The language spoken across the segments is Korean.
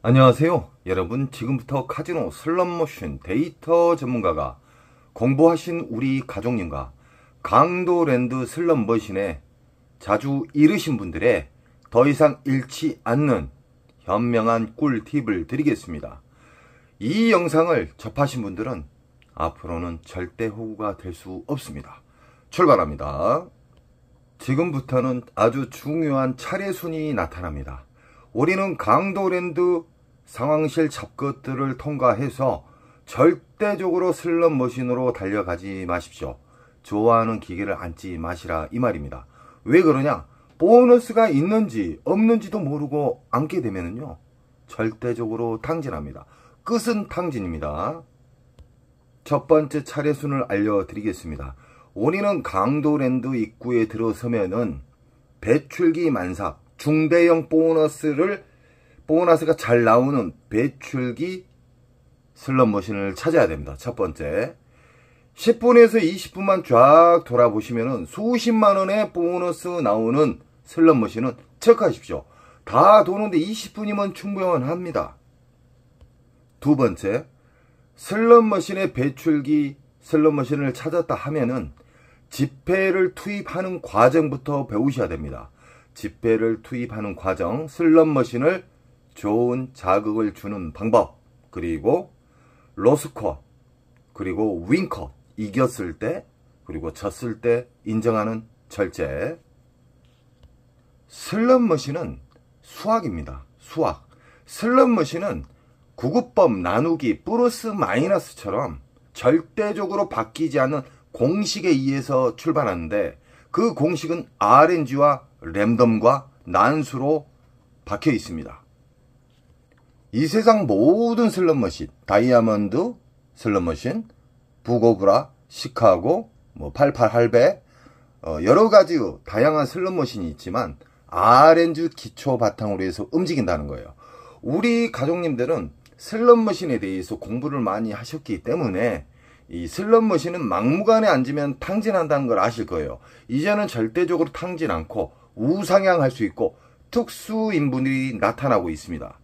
안녕하세요. 여러분, 지금부터 카지노 슬롯머신 데이터 전문가가 공부하신 우리 가족님과 강도랜드 슬롯머신에 자주 잃으신 분들의 더 이상 잃지 않는 현명한 꿀팁을 드리겠습니다. 이 영상을 접하신 분들은 앞으로는 절대 호구가 될 수 없습니다. 출발합니다. 지금부터는 아주 중요한 차례순이 나타납니다. 우리는 강도랜드 상황실 잡것들을 통과해서 절대적으로 슬롯머신으로 달려가지 마십시오. 좋아하는 기계를 앉지 마시라 이 말입니다. 왜 그러냐? 보너스가 있는지 없는지도 모르고 앉게 되면요 절대적으로 탕진합니다. 끝은 탕진입니다. 첫 번째 차례순을 알려드리겠습니다. 우리는 강도랜드 입구에 들어서면은 배출기 만삭 중대형 보너스가 잘 나오는 배출기 슬롯머신을 찾아야 됩니다. 첫 번째 10분에서 20분만 쫙 돌아보시면은 수십만원의 보너스 나오는 슬롯머신은 체크하십시오. 다 도는데 20분이면 충분합니다. 두 번째, 슬롯머신의 배출기 슬롯머신을 찾았다 하면은 지폐를 투입하는 과정부터 배우셔야 됩니다. 지폐를 투입하는 과정, 슬롯머신을 좋은 자극을 주는 방법, 그리고 로스컷, 그리고 윈컷, 이겼을 때, 그리고 졌을 때 인정하는 절제. 슬롯머신은 수학입니다. 수학. 슬롯머신은 구구법 나누기 플러스 마이너스처럼 절대적으로 바뀌지 않는 공식에 의해서 출발하는데 그 공식은 RNG와 랜덤과 난수로 박혀 있습니다. 이 세상 모든 슬롯머신, 다이아몬드 슬롯머신, 부고브라, 시카고, 88 할배, 여러 가지 다양한 슬롯머신이 있지만 RNG 기초 바탕으로 해서 움직인다는 거예요. 우리 가족님들은 슬롯머신에 대해서 공부를 많이 하셨기 때문에 이 슬롯머신은 막무가내 앉으면 탕진한다는 걸 아실 거예요. 이제는 절대적으로 탕진 않고 우상향할 수 있고 특수인분들이 나타나고 있습니다.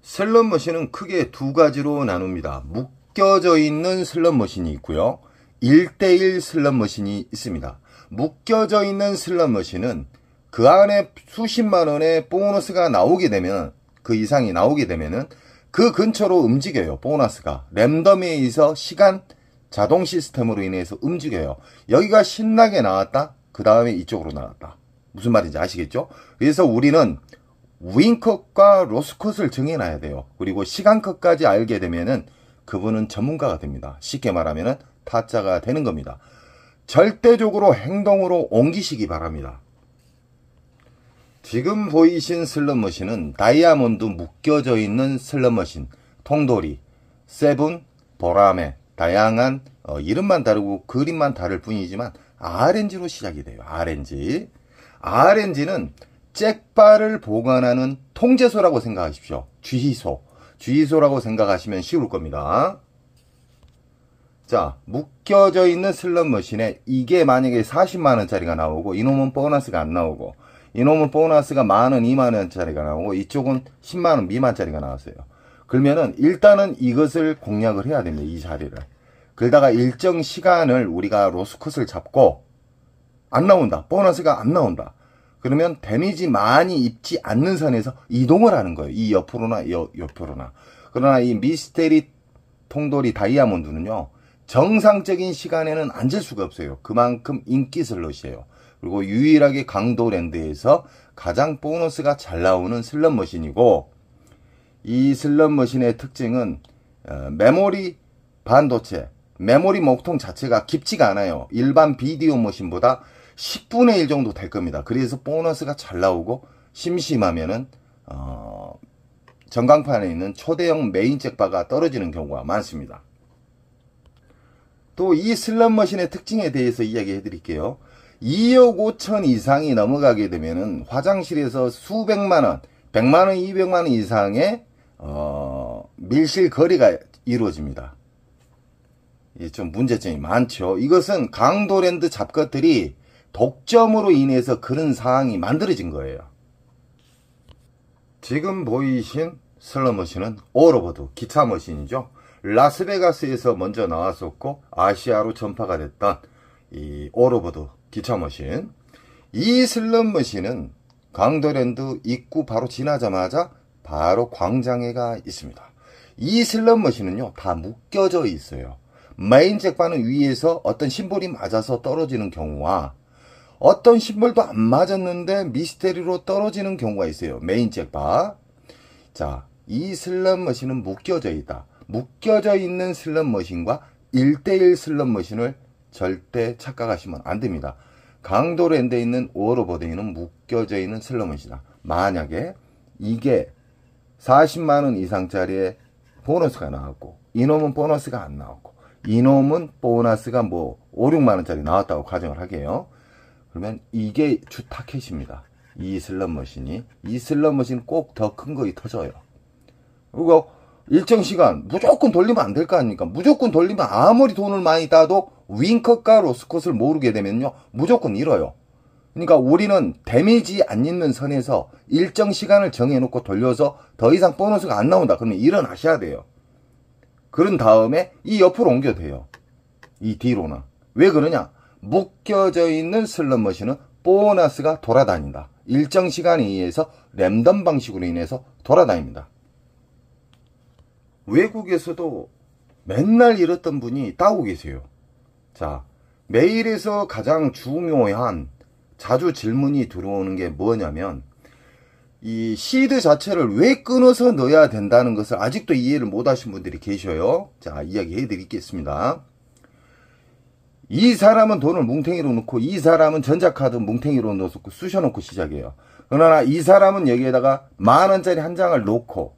슬롯머신은 크게 두 가지로 나눕니다. 묶여져 있는 슬롯머신이 있고요. 1대1 슬롯머신이 있습니다. 묶여져 있는 슬롯머신은 그 안에 수십만원의 보너스가 나오게 되면, 그 이상이 나오게 되면은 그 근처로 움직여요. 보너스가 랜덤에 의해서 시간 자동 시스템으로 인해서 움직여요. 여기가 신나게 나왔다, 그 다음에 이쪽으로 나왔다. 무슨 말인지 아시겠죠? 그래서 우리는 윈컷과 로스컷을 정해놔야 돼요. 그리고 시간컷까지 알게 되면은 그분은 전문가가 됩니다. 쉽게 말하면은 타짜가 되는 겁니다. 절대적으로 행동으로 옮기시기 바랍니다. 지금 보이신 슬롯머신은 다이아몬드 묶여져 있는 슬롯머신, 통돌이, 세븐, 보라매, 다양한 이름만 다르고 그림만 다를 뿐이지만 RNG로 시작이 돼요. RNG는 잭바를 보관하는 통제소라고 생각하십시오. 주의소라고 생각하시면 쉬울 겁니다. 자, 묶여져 있는 슬롯머신에 이게 만약에 40만원짜리가 나오고 이놈은 보너스가 안 나오고, 이놈은 보너스가 만원, 2만원짜리가 나오고 이쪽은 10만원 미만짜리가 나왔어요. 그러면은 일단은 이것을 공략을 해야 됩니다. 이 자리를. 그러다가 일정 시간을 우리가 로스컷을 잡고 안 나온다, 보너스가 안 나온다, 그러면 데미지 많이 입지 않는 선에서 이동을 하는 거예요. 이 옆으로나 옆으로나. 그러나 이 미스테리 통돌이 다이아몬드는요, 정상적인 시간에는 앉을 수가 없어요. 그만큼 인기 슬롯이에요. 그리고 유일하게 강도랜드에서 가장 보너스가 잘 나오는 슬롯머신이고, 이 슬롯머신의 특징은 메모리 반도체, 메모리 목통 자체가 깊지가 않아요. 일반 비디오 머신보다 10분의 1 정도 될 겁니다. 그래서 보너스가 잘 나오고 심심하면은 전광판에 있는 초대형 메인 잭바가 떨어지는 경우가 많습니다. 또 이 슬롯머신의 특징에 대해서 이야기해 드릴게요. 2억 5천 이상이 넘어가게 되면은 화장실에서 수백만원, 100만원, 200만원 이상의 밀실 거래가 이루어집니다. 이게 좀 문제점이 많죠. 이것은 강도랜드 잡것들이 독점으로 인해서 그런 상황이 만들어진 거예요. 지금 보이신 슬롯머신은 오로보드 기차 머신이죠. 라스베가스에서 먼저 나왔었고 아시아로 전파가 됐던 이 오로보드 기차 머신. 이 슬롯머신은 강도랜드 입구 바로 지나자마자 바로 광장에가 있습니다. 이 슬롯머신은요 다 묶여져 있어요. 메인 잭바는 위에서 어떤 심볼이 맞아서 떨어지는 경우와 어떤 심볼도 안 맞았는데 미스테리로 떨어지는 경우가 있어요. 메인 잭바. 자, 이 슬롯머신은 묶여져 있다. 묶여져 있는 슬롯머신과 1대1 슬롯머신을 절대 착각하시면 안 됩니다. 강도랜드에 있는 오로보드에는 묶여져 있는 슬롯머신이다. 만약에 이게 40만원 이상짜리에 보너스가 나왔고 이놈은 보너스가 안 나왔고 이놈은 보너스가 뭐 5, 6만원짜리 나왔다고 가정을 하게요. 그러면 이게 주 타켓입니다. 이 슬롯머신이. 이 슬롯머신 꼭 더 큰 거이 터져요. 그리고 일정 시간 무조건 돌리면 안 될 거 아닙니까? 무조건 돌리면 아무리 돈을 많이 따도 윙컷과 로스컷을 모르게 되면요 무조건 잃어요. 그러니까 우리는 데미지 안 입는 선에서 일정 시간을 정해놓고 돌려서 더 이상 보너스가 안 나온다. 그러면 일어나셔야 돼요. 그런 다음에 이 옆으로 옮겨도 돼요. 이 뒤로는. 왜 그러냐? 묶여져 있는 슬롯머신은 보너스가 돌아다닌다. 일정 시간에 의해서 랜덤 방식으로 인해서 돌아다닙니다. 외국에서도 맨날 이랬던 분이 따고 계세요. 자, 메일에서 가장 중요한 자주 질문이 들어오는 게 뭐냐면 이 시드 자체를 왜 끊어서 넣어야 된다는 것을 아직도 이해를 못 하신 분들이 계셔요. 자, 이야기해 드리겠습니다. 이 사람은 돈을 뭉탱이로 넣고 이 사람은 전자카드 뭉탱이로 넣고 쑤셔놓고 시작해요. 그러나 이 사람은 여기에다가 만원짜리 한 장을 놓고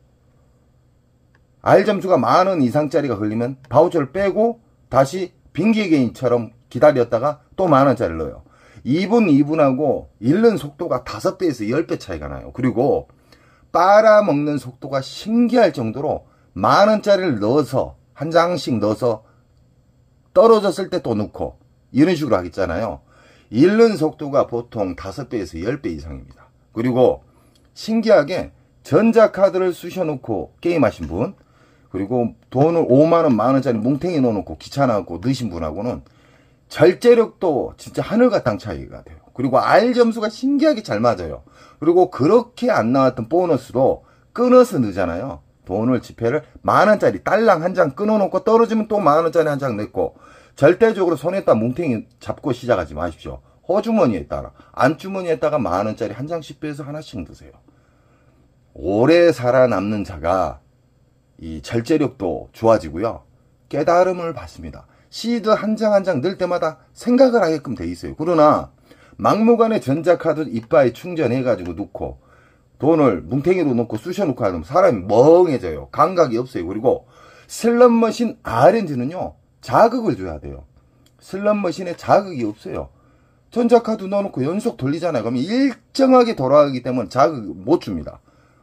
R점수가 만원 이상짜리가 걸리면 바우처를 빼고 다시 빙기게임처럼 기다렸다가 또 만원짜리를 넣어요. 이분하고 잃는 속도가 5배에서 10배 차이가 나요. 그리고 빨아먹는 속도가 신기할 정도로 만원짜리를 넣어서 한 장씩 넣어서 떨어졌을 때 또 넣고 이런 식으로 하겠잖아요. 잃는 속도가 보통 5배에서 10배 이상입니다. 그리고 신기하게 전자카드를 쑤셔놓고 게임하신 분, 그리고 돈을 5만원 만원짜리 뭉탱이 넣어놓고 귀찮아갖고 넣으신 분하고는 절제력도 진짜 하늘과 땅 차이가 돼요. 그리고 R점수가 신기하게 잘 맞아요. 그리고 그렇게 안 나왔던 보너스도 끊어서 넣잖아요. 돈을 지폐를 만원짜리 딸랑 한 장 끊어놓고 떨어지면 또 만원짜리 한 장 냈고 절대적으로 손에다 뭉탱이 잡고 시작하지 마십시오. 허주머니에다가 안주머니에다가 만원짜리 한 장씩 빼서 하나씩 드세요. 오래 살아남는 자가 이 절제력도 좋아지고요. 깨달음을 받습니다. 시드 한 장 한 장 넣을 때마다 생각을 하게끔 돼 있어요. 그러나 막무가내 전자카드 이빠에 충전해가지고 넣고 돈을 뭉탱이로 넣고 쑤셔놓고 하면 사람이 멍해져요. 감각이 없어요. 그리고 슬롯머신 RNG는요 자극을 줘야 돼요. 슬롯머신에 자극이 없어요. 전자카드 넣어놓고 연속 돌리잖아요. 그러면 일정하게 돌아가기 때문에 자극 못 줍니다.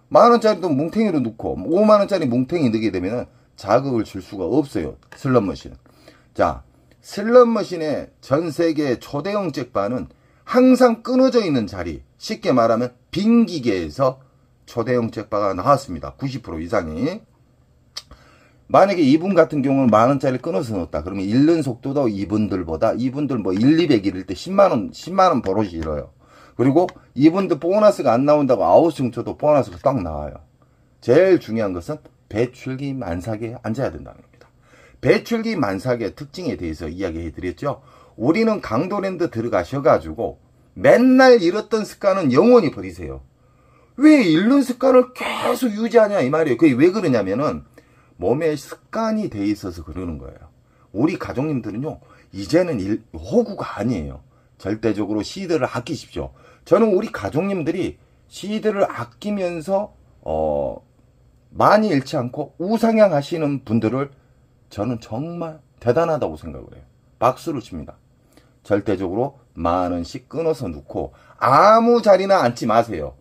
만원짜리도 뭉탱이로 넣고 5만원짜리 뭉탱이 넣게 되면 자극을 줄 수가 없어요. 슬롯머신은. 자, 슬롯머신의 전세계 초대형 잭바는 항상 끊어져 있는 자리, 쉽게 말하면 빈 기계에서 초대형 잭바가 나왔습니다. 90% 이상이. 만약에 이분 같은 경우는 만원짜리 끊어서 넣었다. 그러면 잃는 속도도 이분들 뭐 1, 200 잃을 때 10만원 버릇이 잃어요. 그리고 이분들 보너스가 안 나온다고 아웃스윙 쳐도 보너스가 딱 나와요. 제일 중요한 것은 배출기 만삭에 앉아야 된다는 겁니다. 배출기 만삭의 특징에 대해서 이야기해 드렸죠. 우리는 강도랜드 들어가셔가지고 맨날 잃었던 습관은 영원히 버리세요. 왜 잃는 습관을 계속 유지하냐 이 말이에요. 그게 왜 그러냐면은 몸에 습관이 돼 있어서 그러는 거예요. 우리 가족님들은요 이제는 호구가 아니에요. 절대적으로 시드를 아끼십시오. 저는 우리 가족님들이 시드를 아끼면서 많이 잃지 않고 우상향 하시는 분들을 저는 정말 대단하다고 생각을 해요. 박수를 칩니다. 절대적으로 만원씩 끊어서 넣고 아무 자리나 앉지 마세요.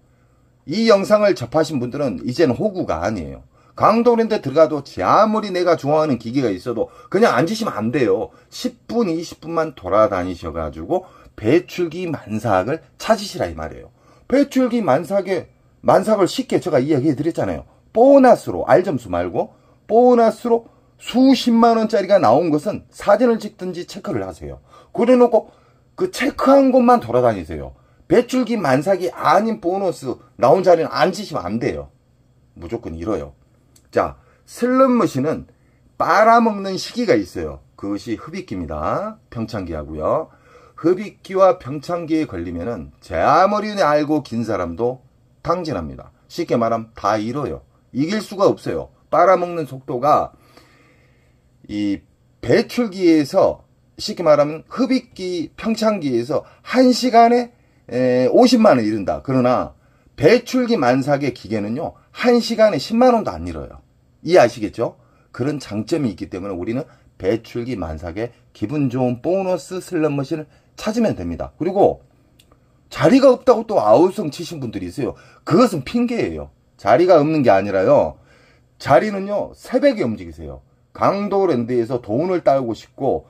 이 영상을 접하신 분들은 이제는 호구가 아니에요. 강도랜드 들어가도 아무리 내가 좋아하는 기계가 있어도 그냥 앉으시면 안 돼요. 10분 20분만 돌아다니셔가지고 배출기 만삭을 찾으시라 이 말이에요. 배출기 만삭을 쉽게 제가 이야기해 드렸잖아요. 보너스로, R점수 말고 보너스로 수십만원짜리가 나온 것은 사진을 찍든지 체크를 하세요. 그래놓고 그 체크한 곳만 돌아다니세요. 배출기 만삭이 아닌 보너스 나온 자리는 앉으시면 안 돼요. 무조건 잃어요. 자, 슬롯머신은 빨아먹는 시기가 있어요. 그것이 흡입기입니다. 평창기하고요. 흡입기와 평창기에 걸리면은 제 아무리 알고 긴 사람도 탕진합니다. 쉽게 말하면 다 잃어요. 이길 수가 없어요. 빨아먹는 속도가 이 배출기에서 쉽게 말하면 흡입기 평창기에서 1시간에 50만원 잃는다. 그러나 배출기 만삭의 기계는요 1시간에 10만원도 안 잃어요. 이해하시겠죠? 그런 장점이 있기 때문에 우리는 배출기 만삭의 기분 좋은 보너스 슬롯머신을 찾으면 됩니다. 그리고 자리가 없다고 또 아우성 치신 분들이 있어요. 그것은 핑계예요. 자리가 없는 게 아니라요. 자리는요 새벽에 움직이세요. 강도랜드에서 돈을 따고 싶고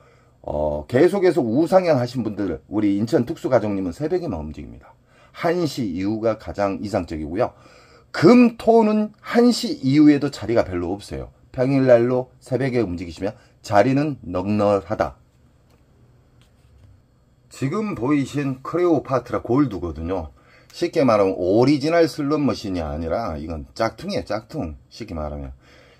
계속해서 우상향 하신 분들, 우리 인천 특수가족님은 새벽에만 움직입니다. 1시 이후가 가장 이상적이고요. 금, 토는 1시 이후에도 자리가 별로 없어요. 평일날로 새벽에 움직이시면 자리는 넉넉하다. 지금 보이신 크레오파트라 골드거든요. 쉽게 말하면 오리지널 슬롯머신이 아니라 이건 짝퉁이에요. 짝퉁. 쉽게 말하면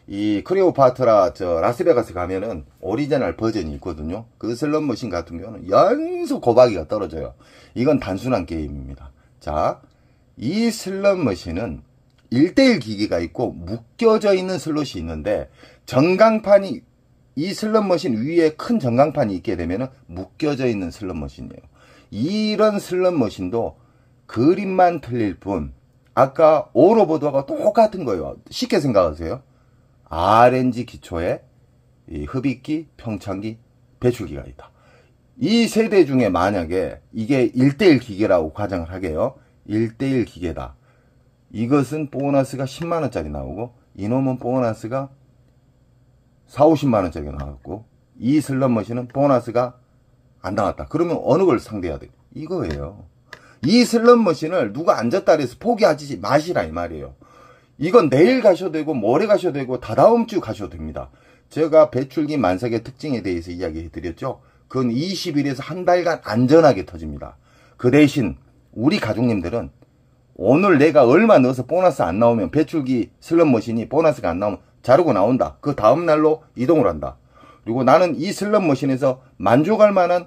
이 크레오파트라 라스베가스 가면은 오리지널 버전이 있거든요. 그 슬롯머신 같은 경우는 연속 고박이가 떨어져요. 이건 단순한 게임입니다. 자, 이 슬롯머신은 1대1 기기가 있고 묶여져 있는 슬롯이 있는데 전광판이 이 슬롯머신 위에 큰 전광판이 있게 되면은 묶여져 있는 슬롯머신이에요. 이런 슬롯머신도 그림만 틀릴 뿐 아까 오너보드하고 똑같은 거예요. 쉽게 생각하세요. RNG 기초에 이 흡입기, 평창기, 배출기가 있다. 이 세대 중에 만약에 이게 1대1 기계라고 가정을 하게요. 1대1 기계다. 이것은 보너스가 10만원짜리 나오고 이놈은 보너스가 4, 50만원짜리가 나왔고 이 슬롯머신은 보너스가 안 나왔다. 그러면 어느 걸 상대해야 돼? 이거예요. 이 슬롯머신을 누가 앉았다 그래서 포기하지 마시라 이 말이에요. 이건 내일 가셔도 되고 모레 가셔도 되고 다다음 주 가셔도 됩니다. 제가 배출기 만삭의 특징에 대해서 이야기해 드렸죠. 그건 20일에서 한 달간 안전하게 터집니다. 그 대신 우리 가족님들은 오늘 내가 얼마 넣어서 보너스 안 나오면 배출기 슬롯머신이 보너스가 안 나오면 자르고 나온다. 그 다음날로 이동을 한다. 그리고 나는 이 슬롯머신에서 만족할 만한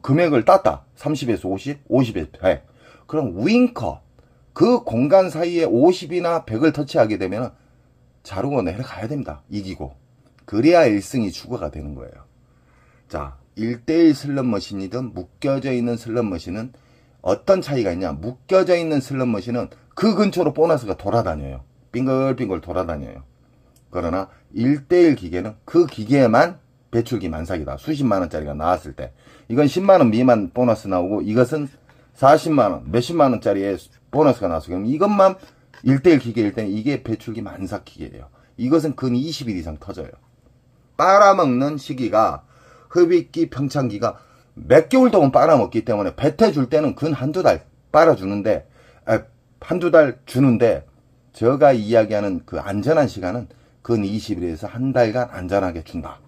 금액을 땄다. 30에서 50, 50에서 100. 그럼 윙컷. 그 공간 사이에 50이나 100을 터치하게 되면 자르고 내려가야 됩니다. 이기고. 그래야 1승이 추가가 되는 거예요. 자, 1대1 슬롯머신이든 묶여져 있는 슬롯머신은 어떤 차이가 있냐. 묶여져 있는 슬롯머신은 그 근처로 보너스가 돌아다녀요. 빙글빙글 돌아다녀요. 그러나 1대1 기계는 그 기계에만 배출기 만삭이다. 수십만원짜리가 나왔을 때. 이건 10만원 미만 보너스 나오고 이것은 40만원, 몇십만원짜리의 보너스가 나왔어요. 그럼 이것만 1대1 기계일 때는 이게 배출기 만삭 기계예요. 이것은 근 20일 이상 터져요. 빨아먹는 시기가 흡입기, 평창기가 몇 개월 동안 빨아먹기 때문에 뱉어줄 때는 근 한두 달 빨아주는데 한두 달 주는데 제가 이야기하는 그 안전한 시간은 근 20일에서 한 달간 안전하게 준다.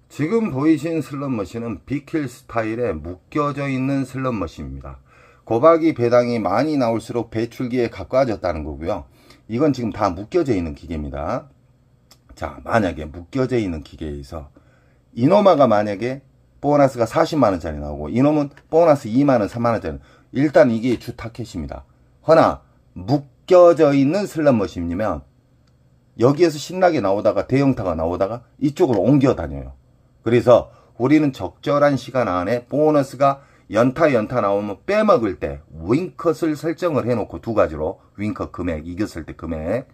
지금 보이신 슬롯머신은 비킬 스타일에 묶여져 있는 슬롯머신입니다. 고박이 배당이 많이 나올수록 배출기에 가까워졌다는 거고요. 이건 지금 다 묶여져 있는 기계입니다. 자, 만약에 묶여져 있는 기계에서 이노마가 만약에 보너스가 40만원짜리 나오고 이놈은 보너스 2만원, 3만원짜리, 일단 이게 주 타켓입니다. 허나 묶여져 있는 슬롯머신이면 여기에서 신나게 나오다가 대형타가 나오다가 이쪽으로 옮겨 다녀요. 그래서 우리는 적절한 시간 안에 보너스가 연타 나오면 빼먹을 때 윙컷을 설정을 해놓고 두 가지로 윙컷 금액, 이겼을 때 금액,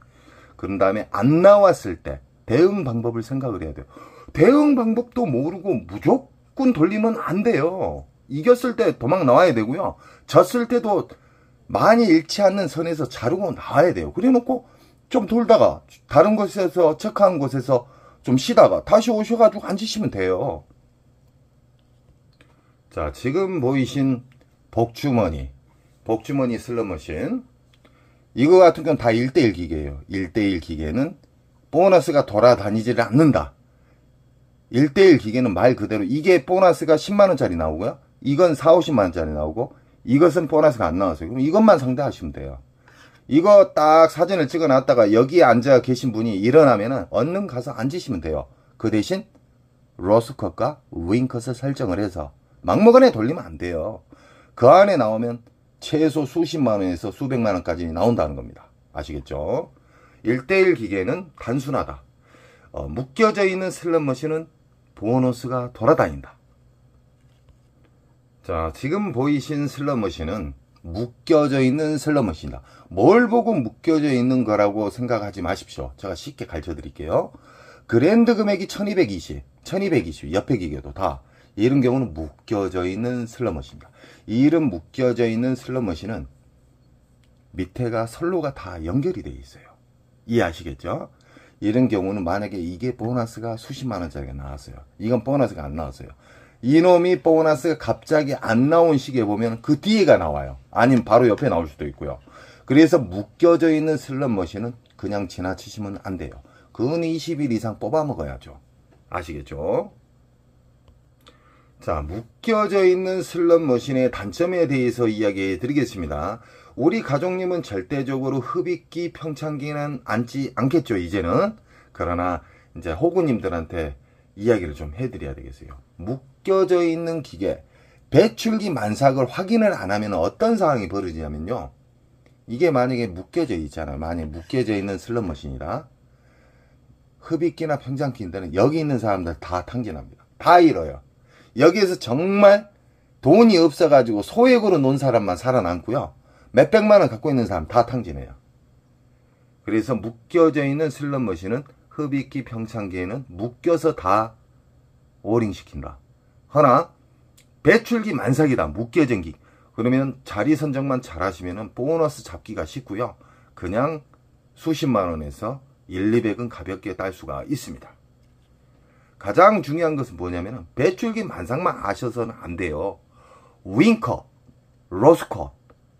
그런 다음에 안 나왔을 때 대응 방법을 생각을 해야 돼요. 대응 방법도 모르고 무조건 돌리면 안 돼요. 이겼을 때 도망 나와야 되고요. 졌을 때도 많이 잃지 않는 선에서 자르고 나와야 돼요. 그래 놓고 좀 돌다가 다른 곳에서 체크한 곳에서 좀 쉬다가 다시 오셔가지고 앉으시면 돼요. 자, 지금 보이신 복주머니 슬롯머신, 이거 같은 건 다 1대1 기계예요. 1대1 기계는 보너스가 돌아다니지를 않는다. 1대1 기계는 말 그대로 이게 보너스가 10만원짜리 나오고요. 이건 4, 50만원짜리 나오고 이것은 보너스가 안 나왔어요. 그럼 이것만 상대하시면 돼요. 이거 딱 사진을 찍어 놨다가 여기에 앉아 계신 분이 일어나면은 얼른 가서 앉으시면 돼요. 그 대신 로스컷과 윙컷을 설정을 해서 막무가내 돌리면 안 돼요. 그 안에 나오면 최소 수십만원에서 수백만원까지 나온다는 겁니다. 아시겠죠? 1대1 기계는 단순하다. 묶여져 있는 슬롯머신은 보너스가 돌아다닌다. 자, 지금 보이신 슬롯머신은 묶여져 있는 슬롯머신이다. 뭘 보고 묶여져 있는 거라고 생각하지 마십시오. 제가 쉽게 가르쳐 드릴게요. 그랜드 금액이 1220, 1220 옆에 기계도 다 이런 경우는 묶여져 있는 슬롯머신입니다. 이런 묶여져 있는 슬롯머신은 밑에가 선로가 다 연결이 되어 있어요. 이해하시겠죠? 이런 경우는 만약에 이게 보너스가 수십만원짜리가 나왔어요. 이건 보너스가 안 나왔어요. 이놈이 보너스가 갑자기 안 나온 시기에 보면 그 뒤에가 나와요. 아니면 바로 옆에 나올 수도 있고요. 그래서 묶여져 있는 슬롯머신은 그냥 지나치시면 안 돼요. 근 20일 이상 뽑아 먹어야죠. 아시겠죠? 자, 묶여져 있는 슬롯머신의 단점에 대해서 이야기해 드리겠습니다. 우리 가족님은 절대적으로 흡입기, 평창기는 앉지 않겠죠, 이제는. 그러나 이제 호구님들한테 이야기를 좀 해드려야 되겠어요. 묶여져 있는 기계, 배출기 만삭을 확인을 안 하면 어떤 상황이 벌어지냐면요. 이게 만약에 묶여져 있잖아요. 만약에 묶여져 있는 슬롯머신이라 흡입기나 평창기인데는 여기 있는 사람들 다 탕진합니다. 다 잃어요. 여기에서 정말 돈이 없어가지고 소액으로 논 사람만 살아남고요. 몇백만원 갖고 있는 사람 다 탕진해요. 그래서 묶여져 있는 슬롯머신은 흡입기, 평창기에는 묶여서 다 오링 시킨다. 허나 배출기 만삭이다. 묶여진 기. 그러면 자리 선정만 잘 하시면 보너스 잡기가 쉽고요. 그냥 수십만원에서 1, 200은 가볍게 딸 수가 있습니다. 가장 중요한 것은 뭐냐면 배출기 만삭만 아셔서는 안 돼요. 윙컷, 로스컷,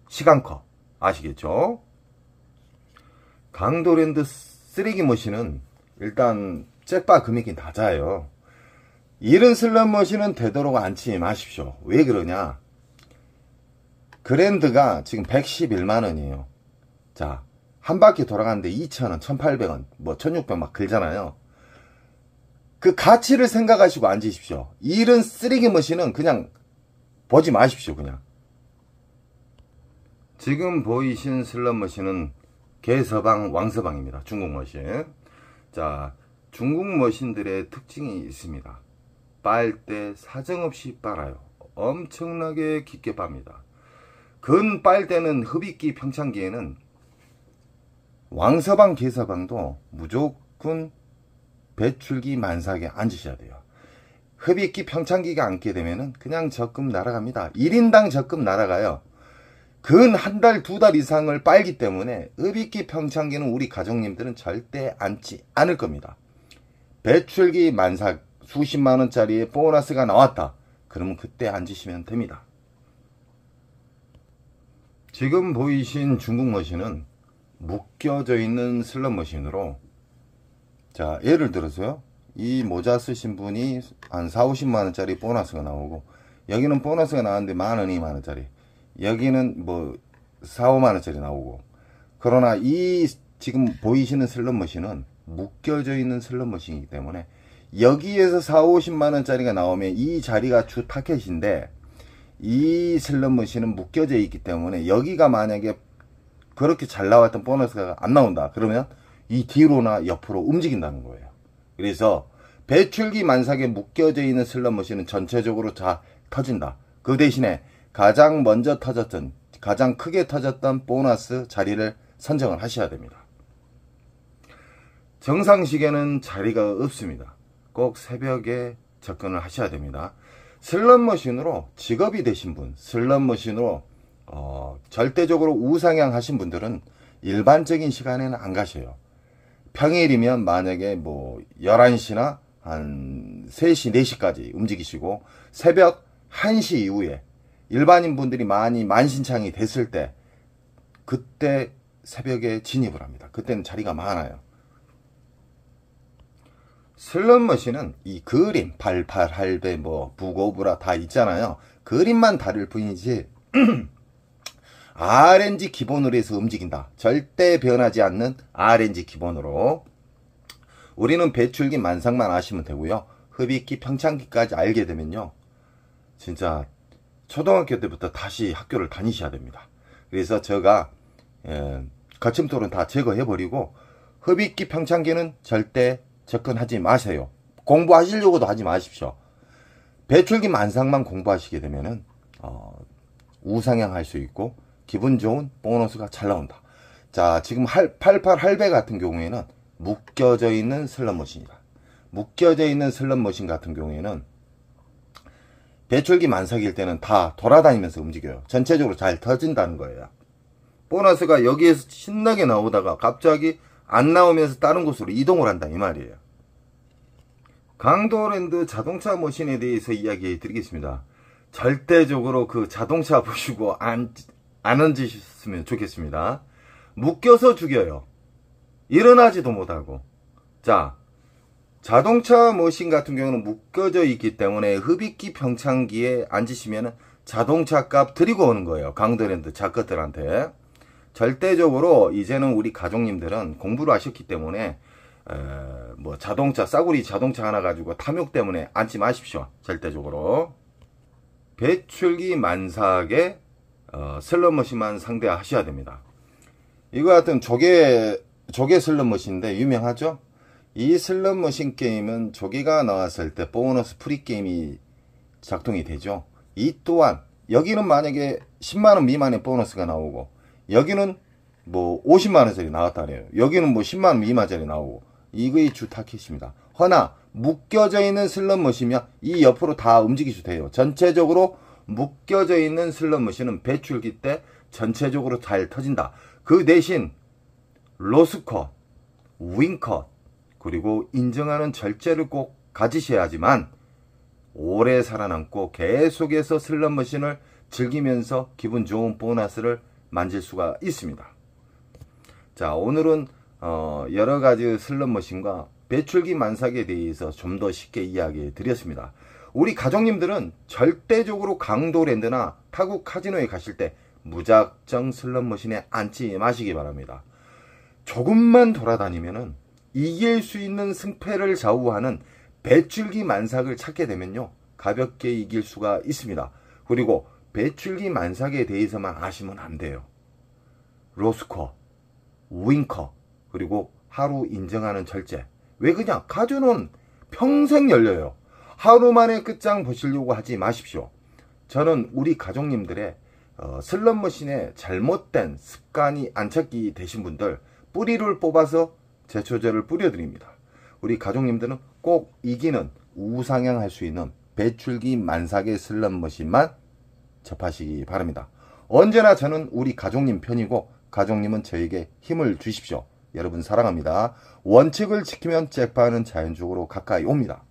시간컷 아시겠죠? 강도랜드 쓰레기 머신은 일단 잭바 금액이 낮아요. 이런 슬롯머신은 되도록 앉지 마십시오. 왜 그러냐? 그랜드가 지금 111만원이에요. 자, 한 바퀴 돌아가는데 2,000원, 1,800원, 뭐 1,600원 막 들잖아요. 그 가치를 생각하시고 앉으십시오. 이런 쓰레기 머신은 그냥 보지 마십시오. 그냥. 지금 보이신 슬롯머신은 개서방, 왕서방입니다. 중국 머신. 자, 중국 머신들의 특징이 있습니다. 빨 때 사정없이 빨아요. 엄청나게 깊게 빱니다. 근 빨 때는 흡입기, 평창기에는 왕서방, 개서방도 무조건 배출기 만삭에 앉으셔야 돼요. 흡입기, 평창기가 앉게 되면은 그냥 적금 날아갑니다. 1인당 적금 날아가요. 근 한 달, 2달 이상을 빨기 때문에 흡입기, 평창기는 우리 가족님들은 절대 앉지 않을 겁니다. 배출기 만삭 수십만원짜리의 보너스가 나왔다. 그러면 그때 앉으시면 됩니다. 지금 보이신 중국 머신은 묶여져 있는 슬롯머신으로, 자, 예를 들어서요, 이 모자 쓰신 분이 한 4, 50만원짜리 보너스가 나오고, 여기는 보너스가 나왔는데 10,000원, 20,000원짜리, 여기는 뭐 4, 5만원짜리 나오고, 그러나 이 지금 보이시는 슬롯머신은 묶여져 있는 슬롯머신이기 때문에 여기에서 4, 50만원짜리가 나오면 이 자리가 주 타켓인데, 이 슬롯머신은 묶여져 있기 때문에 여기가 만약에 그렇게 잘 나왔던 보너스가 안 나온다 그러면 이 뒤로나 옆으로 움직인다는 거예요. 그래서 배출기 만삭에 묶여져 있는 슬롯머신은 전체적으로 다 터진다. 그 대신에 가장 먼저 터졌던, 가장 크게 터졌던 보너스 자리를 선정을 하셔야 됩니다. 정상 시계는 자리가 없습니다. 꼭 새벽에 접근을 하셔야 됩니다. 슬롯머신으로 직업이 되신 분, 슬롯머신으로 절대적으로 우상향 하신 분들은 일반적인 시간에는 안 가셔요. 평일이면 만약에 뭐 11시나 한 3시, 4시까지 움직이시고 새벽 1시 이후에 일반인 분들이 많이 만신창이 됐을 때 그때 새벽에 진입을 합니다. 그때는 자리가 많아요. 슬롯머신은 이 그림, 88, 할배, 뭐 부고브라 다 있잖아요. 그림만 다를 뿐이지 RNG 기본으로 해서 움직인다. 절대 변하지 않는 RNG 기본으로. 우리는 배출기 만상만 아시면 되고요. 흡입기, 평창기까지 알게 되면요, 진짜 초등학교 때부터 다시 학교를 다니셔야 됩니다. 그래서 제가 거침돌은 다 제거해버리고 흡입기, 평창기는 절대 접근하지 마세요. 공부하시려고도 하지 마십시오. 배출기 만상만 공부하시게 되면은 우상향 할 수 있고 기분 좋은 보너스가 잘 나온다. 자, 지금 88 할배 같은 경우에는 묶여져 있는 슬롯머신이다. 묶여져 있는 슬롯머신 같은 경우에는 배출기 만삭일 때는 다 돌아다니면서 움직여요. 전체적으로 잘 터진다는 거예요. 보너스가 여기에서 신나게 나오다가 갑자기 안 나오면서 다른 곳으로 이동을 한다 이 말이에요. 강도랜드 자동차 머신에 대해서 이야기 드리겠습니다. 절대적으로 그 자동차 보시고 안 앉으셨으면 좋겠습니다. 묶여서 죽여요. 일어나지도 못하고. 자, 자동차 머신 같은 경우는 묶여져 있기 때문에 흡입기, 평창기에 앉으시면 자동차 값 드리고 오는 거예요. 강도랜드 작가들한테. 절대적으로 이제는 우리 가족님들은 공부를 하셨기 때문에 뭐 자동차, 싸구리 자동차 하나 가지고 탐욕 때문에 앉지 마십시오. 절대적으로. 배출기 만삭에 슬롯머신만 상대하셔야 됩니다. 이거 같은 조개 슬롯머신인데 유명하죠? 이 슬롯머신 게임은 조개가 나왔을 때 보너스 프리게임이 작동이 되죠. 이 또한 여기는 만약에 10만원 미만의 보너스가 나오고 여기는 뭐 50만원짜리 나왔다 그래요. 여기는 뭐 10만원 미만짜리 나오고 이거의 주 타켓입니다. 허나 묶여져 있는 슬롯머신이면 이 옆으로 다 움직이셔도 돼요. 전체적으로 묶여져 있는 슬롯머신은 배출기 때 전체적으로 잘 터진다. 그 대신 로스컷, 윙컷, 그리고 인정하는 절제를 꼭 가지셔야지만 오래 살아남고 계속해서 슬롯머신을 즐기면서 기분 좋은 보너스를 만질 수가 있습니다. 자, 오늘은 여러가지 슬롯머신과 배출기 만삭에 대해서 좀 더 쉽게 이야기 드렸습니다. 우리 가족님들은 절대적으로 강도랜드나 타국 카지노에 가실 때 무작정 슬롯머신에 앉지 마시기 바랍니다. 조금만 돌아다니면은 이길 수 있는 승패를 좌우하는 배출기 만삭을 찾게 되면요, 가볍게 이길 수가 있습니다. 그리고 배출기 만삭에 대해서만 아시면 안 돼요. 로스컷, 윙컷, 그리고 하루 인정하는 절제. 왜 그냥 카지노는 평생 열려요. 하루 만에 끝장 보시려고 하지 마십시오. 저는 우리 가족님들의 슬롯머신에 잘못된 습관이 안착이 되신 분들 뿌리를 뽑아서 제초제를 뿌려드립니다. 우리 가족님들은 꼭 이기는 우상향할 수 있는 배출기 만삭의 슬롯머신만 접하시기 바랍니다. 언제나 저는 우리 가족님 편이고 가족님은 저에게 힘을 주십시오. 여러분 사랑합니다. 원칙을 지키면 잭파는 자연적으로 가까이 옵니다.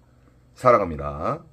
사랑합니다.